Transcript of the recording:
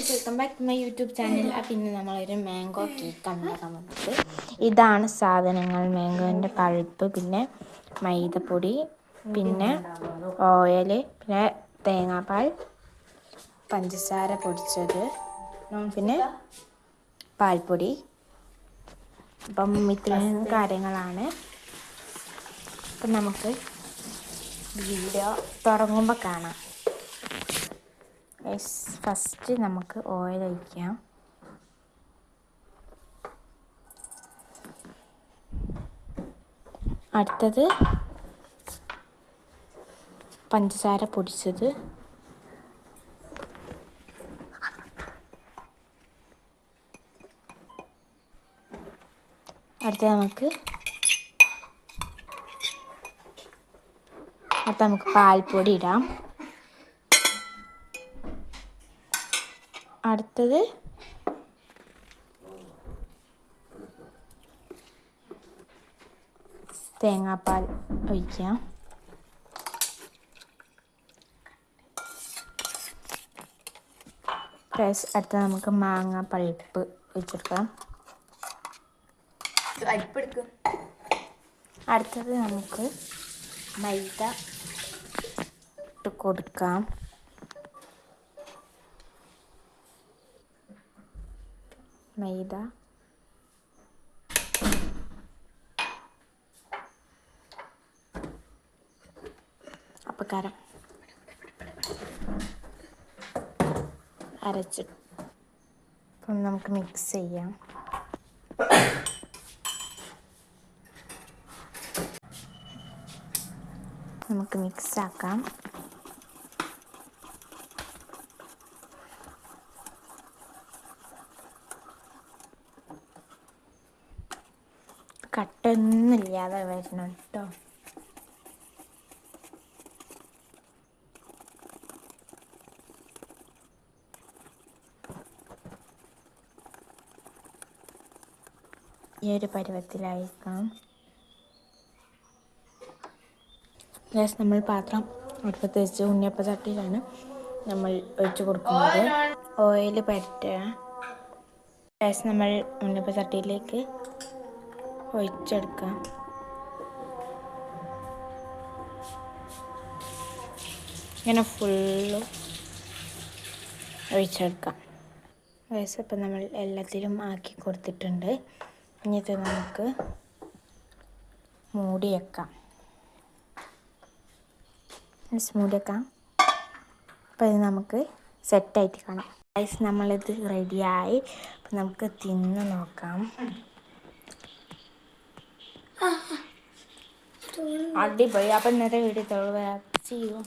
Welcome back to my YouTube channel. പിന്നെ നമ്മളൊരു mango cake ഉണ്ടാക്കാൻ വന്നത്. ഇതാണ് സാധനങ്ങൾ: മാംഗോൻ്റെ പൾപ്പ്, പിന്നെ മൈദപ്പൊടി, പിന്നെ ഓയിൽ, പിന്നെ തേങ്ങാപ്പാൽ, പഞ്ചസാര പൊടിച്ചത്, പിന്നെ പാൽപ്പൊടി. അപ്പം ഇത്രയും കാര്യങ്ങളാണ്. അപ്പം നമുക്ക് വീഡിയോ തുടങ്ങുമ്പോൾ കാണാം. ഫസ്റ്റ് നമുക്ക് ഓയിൽ ഒഴിക്കാം. അടുത്തത് പഞ്ചസാര പൊടിച്ചത്, അടുത്തത് നമുക്ക് പാൽപ്പൊടി ഇടാം. അടുത്തത് തേങ്ങാപ്പാൽ ഒഴിക്കാം. അടുത്തത് നമുക്ക് മാങ്ങ പൾപ്പ് ഒഴിച്ചെടുക്കാം. അടുത്തത് നമുക്ക് മൈദ ഇട്ട് കൊടുക്കാം. മൈദ, അപ്പക്കാരം അരച്ചിട്ട് അപ്പം നമുക്ക് മിക്സ് ചെയ്യാം. നമുക്ക് മിക്സ് ആക്കാം. കട്ടൊന്നുമില്ലാതെ വരണം കേട്ടോ. ഈ ഒരു പരുവത്തിലായിരിക്കണം. നമ്മൾ പാത്രം അടുപ്പത്ത് വെച്ച് ഉണ്ണിയപ്പ ചട്ടിയിലാണ് നമ്മൾ ഒഴിച്ച് കൊടുക്കുന്നത്. ഓയിൽ പരട്ടുക. നമ്മൾ ഉണ്ണിയപ്പ ചട്ടിയിലേക്ക് ഒഴിച്ചെടുക്കാം. ഇങ്ങനെ ഫുള്ളും ഒഴിച്ചെടുക്കാം. ഇപ്പം നമ്മൾ എല്ലാത്തിലും ആക്കി കൊടുത്തിട്ടുണ്ട്. ഇനി ഇത് നമുക്ക് മൂടി വെക്കാം. മൂടി വെക്കാം. അപ്പോൾ ഇത് നമുക്ക് സെറ്റായിട്ട് കാണാം. നമ്മളിത് റെഡിയായി. അപ്പം നമുക്ക് തിന്ന് നോക്കാം. അടിപൊളി. അപ്പം ഇന്നത്തെ വീഡിയോ ചെയ്യൂ.